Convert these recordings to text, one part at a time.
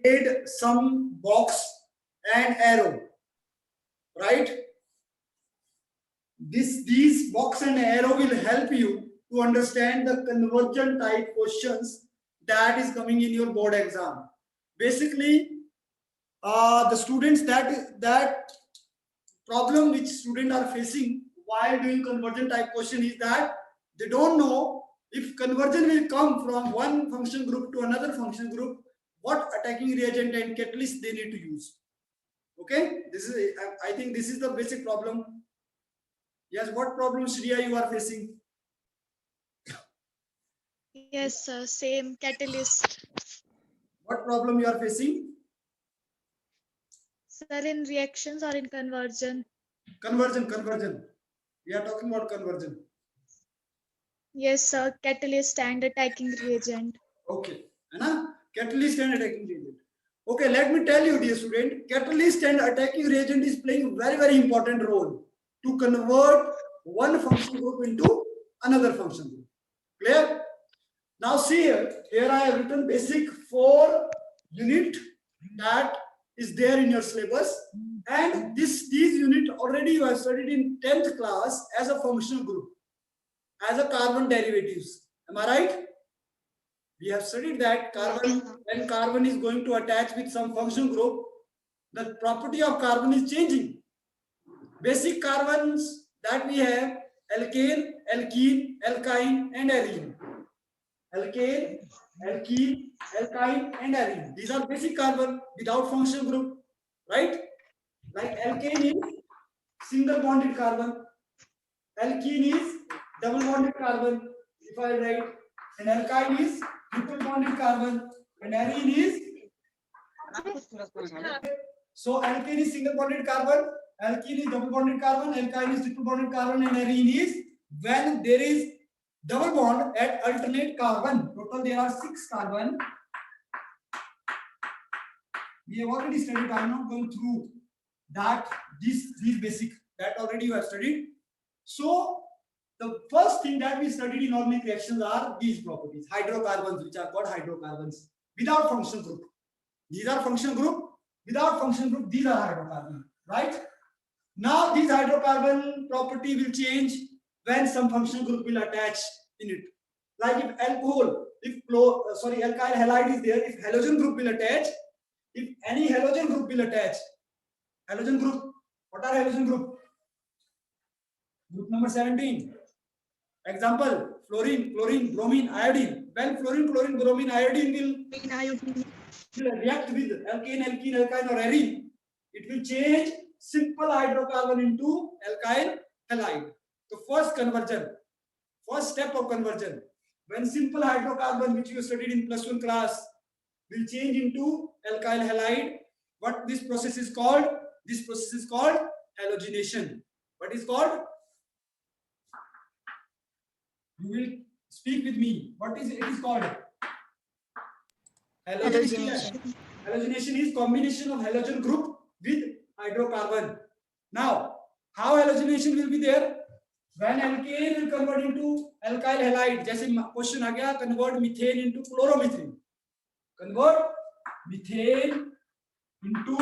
made some box and arrow, right? These box and arrow will help you to understand the conversion type questions that is coming in your board exam. Basically, the students that problem which students are facing while doing conversion type question is that they don't know if conversion will come from one function group to another function group, what attacking reagent and catalyst they need to use. Okay, this is, I think this is the basic problem. Yes, what problem, Shriya, you are facing? Yes, sir. Same catalyst. What problem you are facing? Sir, in reactions or in conversion? Conversion. We are talking about conversion. Yes, sir. Catalyst and attacking reagent. Okay, है ना? Catalyst and attacking reagent. Okay, let me tell you, dear student, catalyst and attacking reagent is playing very important role to convert one function group into another function group. Clear? Now see here I have written basic 4 unit that is there in your syllabus, and these unit already you have studied in 10th class as a functional group, as a carbon derivatives. Am I right? We have studied that carbon, when carbon is going to attach with some function group, the property of carbon is changing. Basic carbons that we have: alkane, alkene, alkyne, and arene. Alkane, alkene, alkyne, and arene. These are basic carbon without function group, right? Like alkane is single bonded carbon, alkene is double bonded carbon, if I write, and alkyne is triple bonded carbon, and arene is, so alkane is single bonded carbon, alkene is double bonded carbon, alkyne is triple bonded carbon, and arene is when there is double bond at alternate carbon. Total there are 6 carbon. We have already studied. I am not going through that. These basic that already you have studied. So the first thing that we studied in organic reactions are these properties: hydrocarbons, which are called hydrocarbons without function group. These are function group. Without function group, these are hydrocarbon, right? Now this hydrocarbon property will change when some function group will attach in it. Like if alcohol, if alkyl halide is there, if halogen group will attach, if any halogen group will attach, halogen group, what are halogen group? Group number 17. Example: fluorine, chlorine, bromine, iodine. When fluorine, chlorine, bromine, iodine will react with alkane, alkene, alkyne, or arene, it will change simple hydrocarbon into alkyl halide. So first step of conversion, when simple hydrocarbon, which you studied in +1 class, will change into alkyl halide, what this process is called? This process is called halogenation. What is called? You will speak with me. What is it is called? Halogenation. Halogenation is combination of halogen group with hydrocarbon. Now, how halogenation will be there? When alkane will convert into alkyl halide, जैसे question आ गया, convert methane into chloromethane. Convert methane into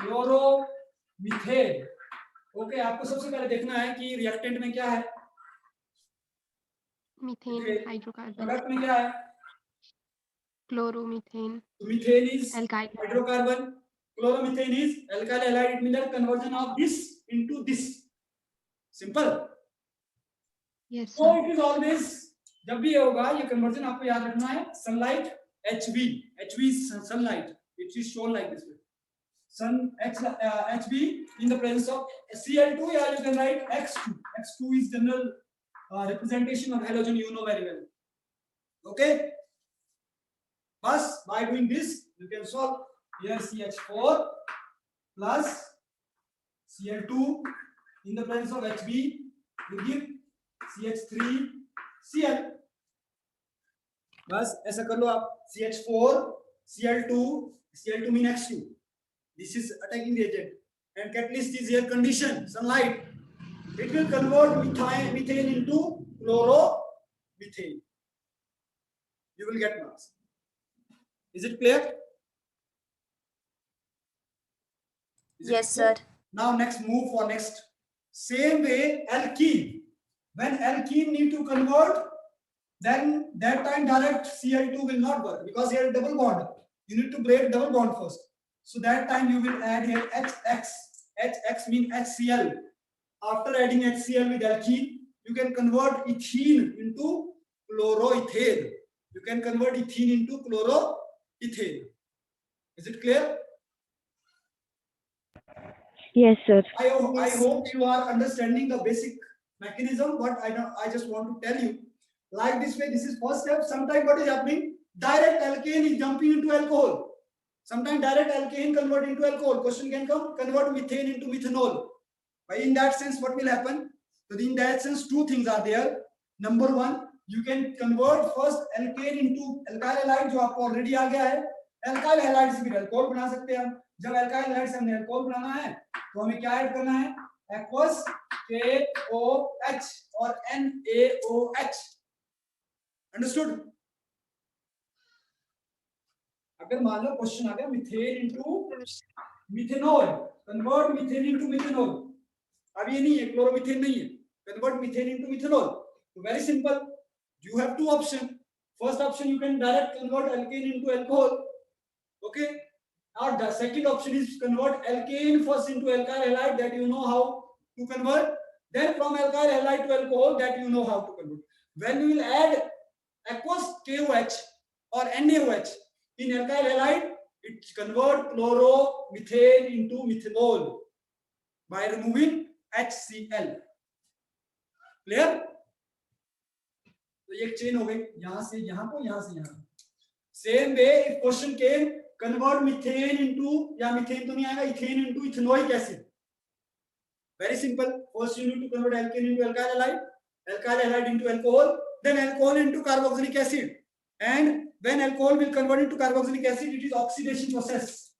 chloromethane. Okay, आपको सबसे पहले देखना है कि reactant में क्या है. Methane hydrocarbon. प्रोडक्ट में क्या है? Chloromethane. Methane is alkyl hydrocarbon, chloromethane is alkyl halide. It means that conversion of this into this. Simple. Yes, So it is always, जब भी ये होगा, ये conversion आपको याद रखना है. Sunlight, HV. HV is sunlight. It is shown like this way. HV in the presence of Cl2, yeah, you can write X2. X2 is general representation of halogen, you know very well. Okay. Thus, by doing this, you can solve. Here CH4 plus Cl2 in the presence of HB will give CH3Cl. बस ऐसा कर लो आप. CH4 Cl2 mean X2. This is attacking reagent, and catalyst is air condition, sunlight. It will convert methane into chloromethane. You will get marks. Is it clear? Yes, sir. Now next move for next. Same way alkene. When alkene need to convert, then that time direct Cl2 will not work because here double bond. You need to break double bond first. So that time you will add here HX. HX means HCl. After adding HCl with alkene, you can convert ethene into chloroethane. You can convert ethene into chloroethane. Is it clear? Yes, sir. I Yes. hope you are understanding the basic mechanism. But I just want to tell you, like this way, this is first step. Sometimes what is happening? Direct alkane is jumping into alcohol. Sometimes direct alkane convert into alcohol. Question can come, convert methane into methanol. But in that sense, what will happen? So in that sense, two things are there. Number one, you can convert first alkane into alkyl halide, जो आपको already आ गया है. Alkyl halide से फिर alcohol बना सकते हैं हम. जब alkyl halide से हमने alcohol बनाना है, तो हमें क्या ऐड करना है? Aqueous KOH और NaOH. Understood? अगर मान लो क्वेश्चन आ गया methane into methanol, convert methane into methanol. अब ये नहीं है, क्लोरोमीथेन नहीं है, कन्वर्ट मीथेन इनटू मिथेनॉल. तो very simple, you have two option. First option, you can direct convert alkane into alcohol. Okay, or the second option is convert alkane first into alkyl halide, that you know how to convert. Then from alkyl halide to alcohol, that you know how to convert. When you will add aqueous KOH or NaOH in alkyl halide, it convert chloromethane into methanol by removing HCl. Clear? तो ये एक chain हो गई, यहां से यहां को, यहां से यहां. Same way if question came convert methane into, या मीथेन तो नहीं आएगा, ethane into ethanoic acid. Very simple. First you need to convert alkane into alkyl halide, alkyl halide into alcohol, then alcohol into carboxylic acid. And when alcohol will convert into carboxylic acid, it is oxidation process.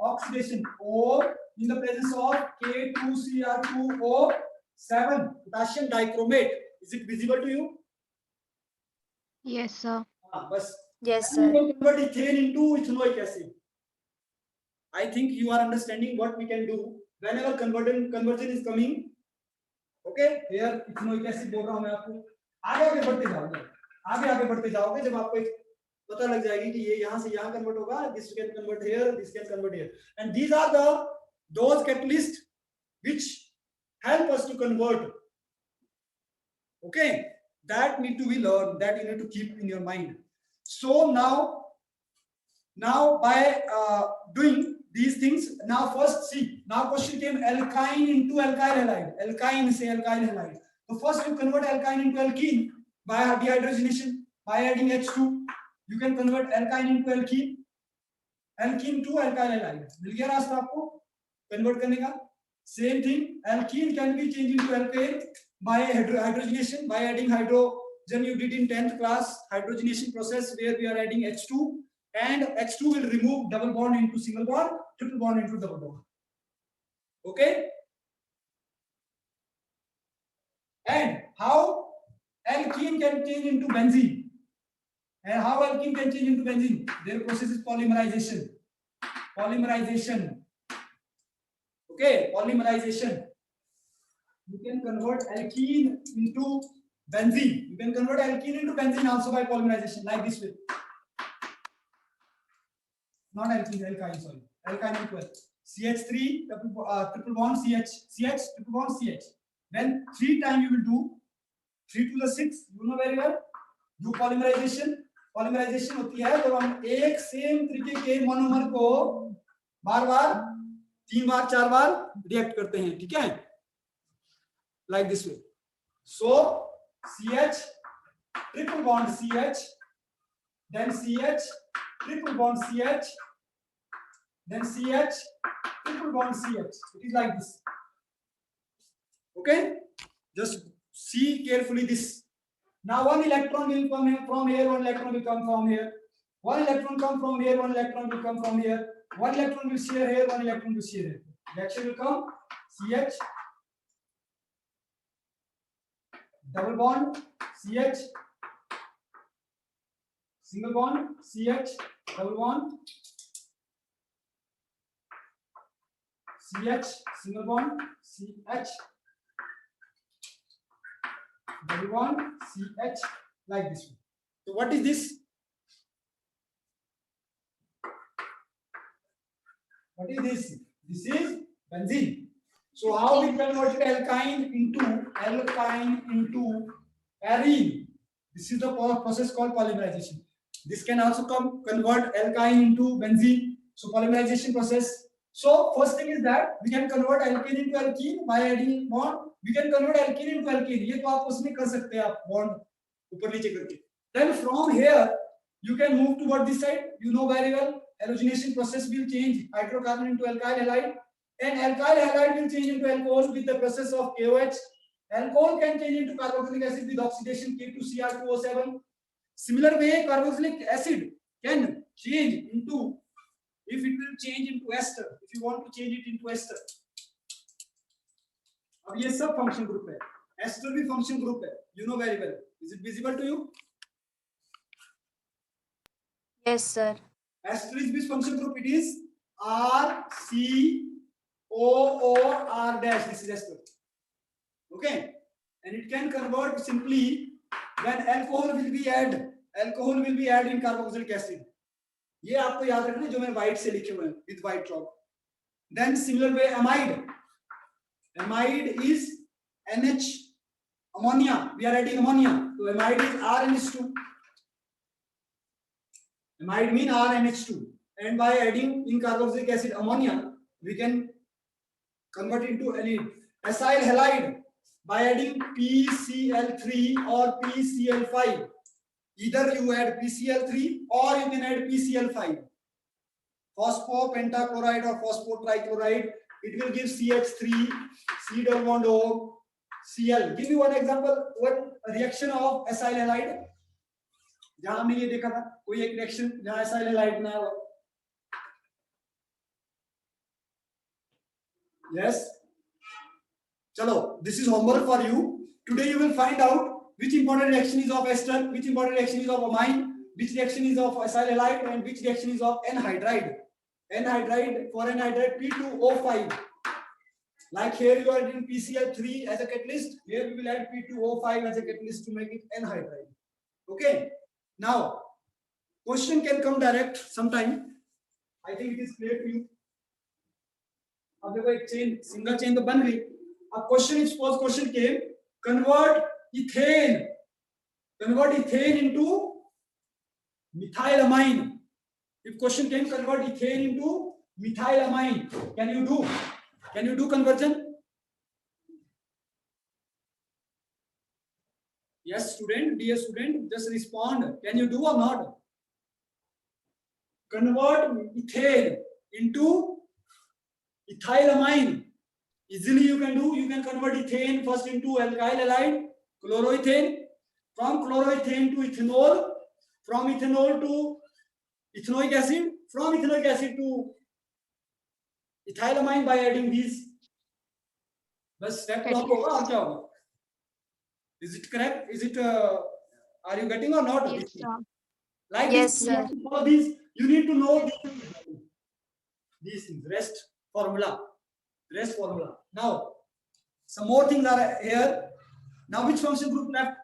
Oxidation. O in the presence of K2Cr2O7, potassium dichromate. Is it visible to you? Yes, sir. बस. Yes, We sir. will convert ethane into ethanoic acid. I think you are understanding what we can do whenever conversion is coming. Okay, here ethanoic acid बोल रहा हूं मैं आपको. आगे बढ़ते जाओगे, आगे बढ़ते जाओगे, जब आपको एक पता लग जाएगी कि ये यहाँ से यहाँ कन्वर्ट होगा, this can convert here, this can convert here, and these are those catalysts which help us to convert. Okay, that need to be learned, that you need to keep in your mind. So now by doing these things, now first see, now question came alkyne into alkyl halide, alkyne से alkyl halide. So first you convert alkyne into alkene by dehydrogenation, by adding H2. You can convert alkyne into alkene, alkene to alkyl halide. मिल गया रास्ता आपको convert करने का. Same thing, alkene can be changed into alkane by hydrogenation, by adding hydrogen. You did in 10th class hydrogenation process where we are adding H2, and H2 will remove double bond into single bond, triple bond into double bond. Okay? And how alkene can change into benzene? And how alkene can change into benzene? Their process is polymerization. Polymerization. Okay, polymerization. You can convert alkene into benzene. You can convert alkene into benzene also by polymerization, like this way. Not alkene, alkyne, sorry. Alkyne equal CH3 triple bond CH, CH triple bond CH. Then 3 times you will do 3 to the 6. You know very well. Do polymerization. Polymerization होती है जब हम एक same तरीके के monomer को बार-बार 3 बार 4 बार react करते हैं, ठीक है? Like this way. So CH triple bond CH, then CH triple bond CH, then CH triple bond CH. It is like this. Okay, just see carefully this. Now one electron will come from here, one electron will come from here, one electron come from here, one electron will come from here, one electron will share here, one electron will share here. Reaction will come CH double bond CH, single bond CH, double bond, CH, single bond, CH, double bond, CH, like this one. So what is this? What is this? This is benzene. So how we convert alkyne into arene? This is the process called polymerization. This can also convert alkyne into benzene. So polymerization process. So first thing is that we can convert alkene into alkene by adding bond. We can convert alkene into alkene. ये तो आप उसमें कर सकते हैं आप bond ऊपर नीचे करके. Then from here you can move toward this side. You know very well. Halogenation process will change hydrocarbon into alkyl halide, and alkyl halide will change into alcohol with the process of KOH. Alcohol can change into carboxylic acid with oxidation K2Cr2O7. Similar way, carboxylic acid can change into, if it will change into ester, if you want to change it into ester. अब ये सब function group है, ester भी function group है, you know very well. Is it visible to you? Yes, sir. Ester is which function group? It is RCOOR dash. This is ester. Okay, and it can convert simply when alcohol will be added in carboxylic acid. ये आपको याद रखना जो मैं white से लिखे हुए हैं with white chalk. Then similar way amide is NH, ammonia. We are adding ammonia, so amide is RNH2. Amide mean RNH2, and by adding in carboxylic acid ammonia, we can convert it into alene. Acyl halide by adding PCl3 or PCl5. Either you add PCl3 or you can add PCl5. Phosphopentachloride or phosphotrichloride, it will give CH3, C double bond O, Cl. Give me one example, one reaction of acyl halide. जहां हमने ये देखा था कोई एक reaction जहां acyl halide बनाया हुआ. Yes. Chalo, this is homework for you. Today you will find out which important reaction is of ester, which important reaction is of amine, which reaction is of acyl halide, and which reaction is of anhydride. Anhydride, for anhydride P2O5. Like here you are adding PCl3 as a catalyst. Here we will add P2O5 as a catalyst to make it anhydride. Okay. Now, question can come direct sometime. I think it is clear to you. अब देखो एक chain, single chain तो बन गई. अब question, suppose question came, convert ethane into methylamine. If question came, convert ethane into methylamine, can you do conversion? Yes, student, dear student, just respond. Can you do or not? Convert ethane into ethylamine. Easily you can do. You can convert ethane first into alkyl halide, chloroethane. From chloroethane to ethanol. From ethanol to ethanoic acid. From ethanoic acid to ethylamine by adding these. बस step block होगा और क्या होगा? Is it correct? Is it? Are you getting or not? Yes, sir. Like Yes, this, sir. you need to know these things. Rest formula. Now, some more things are here. Now, which function group left?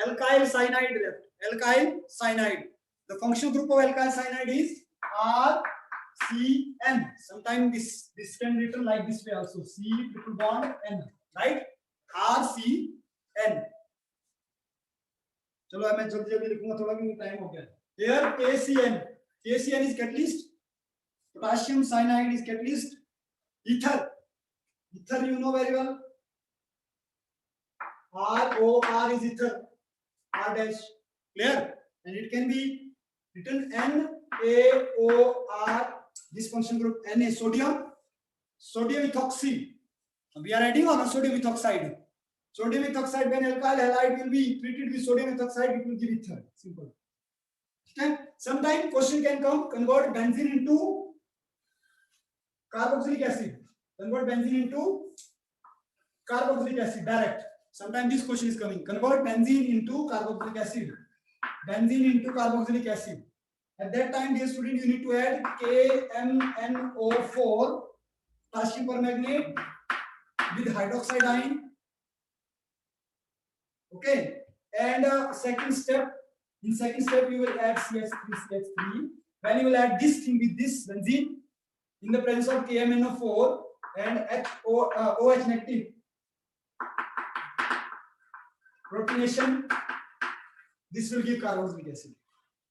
Alkyl cyanide left. Alkyl cyanide. The function group of alkyl cyanide is RCN. Sometimes this can be written like this way also. C triple bond N. Right? RCN. चलो मैं जल्दी लिखूंगा थोड़ा क्योंकि time हो गया. Here KCN is catalyst. Potassium cyanide is catalyst. Ether you know very well. ROR is ether. R dash. Clear? And it can be written NaOR. This function group Na, sodium ethoxy. We are adding on a sodium ethoxide. Sodium ethoxide, when alkyl halide will be treated with sodium ethoxide, it will give ether. Simple. Okay? Sometimes question can come, convert benzene into carboxylic acid. Convert benzene into carboxylic acid direct. Sometimes this question is coming. Convert benzene into carboxylic acid. At that time, dear student, you need to add KMNO4 potassium permanganate with hydroxide ion. Okay, and second step, in second step you will add CH3. When you will add this thing with this benzene in the presence of KMnO4 and OH negative protonation, this will give carboxylic acid.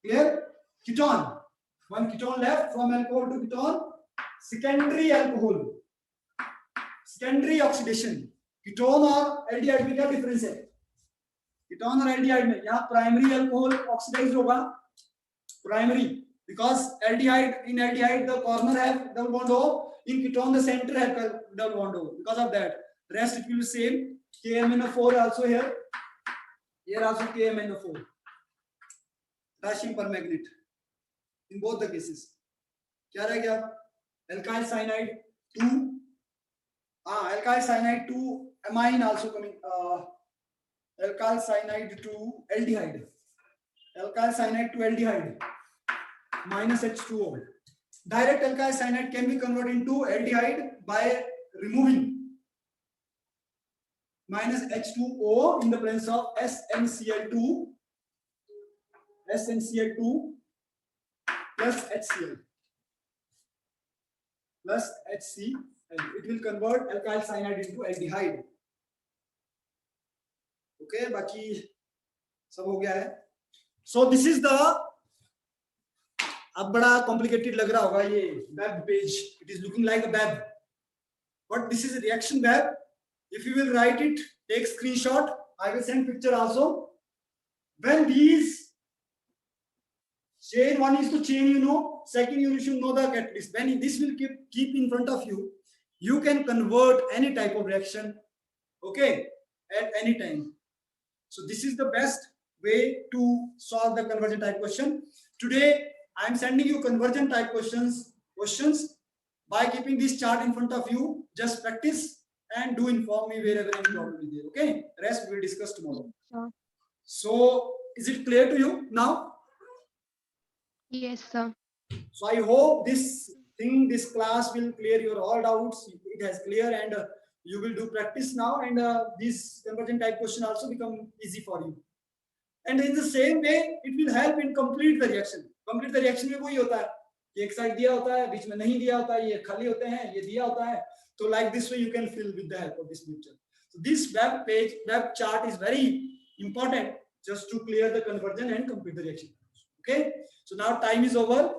Clear? Ketone. One ketone left from alcohol to ketone. Secondary alcohol. Secondary oxidation. Ketone और aldehyde में क्या difference है? Ketone और aldehyde में यहाँ primary alcohol oxidized होगा. Primary, because aldehyde, in aldehyde the corner have double bond O. In ketone the center have double bond O. Because of that, rest it will be same. KMnO4 also here. Here also KMnO4. Potassium permanganate. In both the cases. क्या रह गया? Alkyl cyanide 2. Alkyl cyanide 2 amine also coming. Alkyl cyanide to aldehyde. Alkyl cyanide to aldehyde. Minus H2O. Direct alkyl cyanide can be converted into aldehyde by removing minus H2O in the presence of SnCl2 plus HCl plus HCl. It will convert alkyl cyanide into aldehyde. Okay, बाकी सब हो गया है. So this is the, अब बड़ा complicated लग रहा होगा ये web page. It is looking like a web, but this is a reaction web. If you will write it, take screenshot. I will send picture also. When these chain, one is to chain, you know. Second, you should know the catalyst. When this will keep in front of you, you can convert any type of reaction, okay, at any time. So this is the best way to solve the conversion type question. Today, I am sending you conversion type questions by keeping this chart in front of you. Just practice and do inform me wherever any problem is there. Okay, rest we will discuss tomorrow. Sure. So is it clear to you now? Yes, sir. So I hope this class will clear your all doubts. It has clear, and you will do practice now, and this conversion type question also become easy for you. And in the same way, it will help in complete the reaction. Complete the reaction में वही होता है कि एक side दिया होता है, बीच में नहीं दिया होता है, ये खाली होते हैं, ये दिया होता है. So like this way you can fill with the help of this picture. So this web chart is very important just to clear the conversion and complete the reaction. Okay. So now time is over.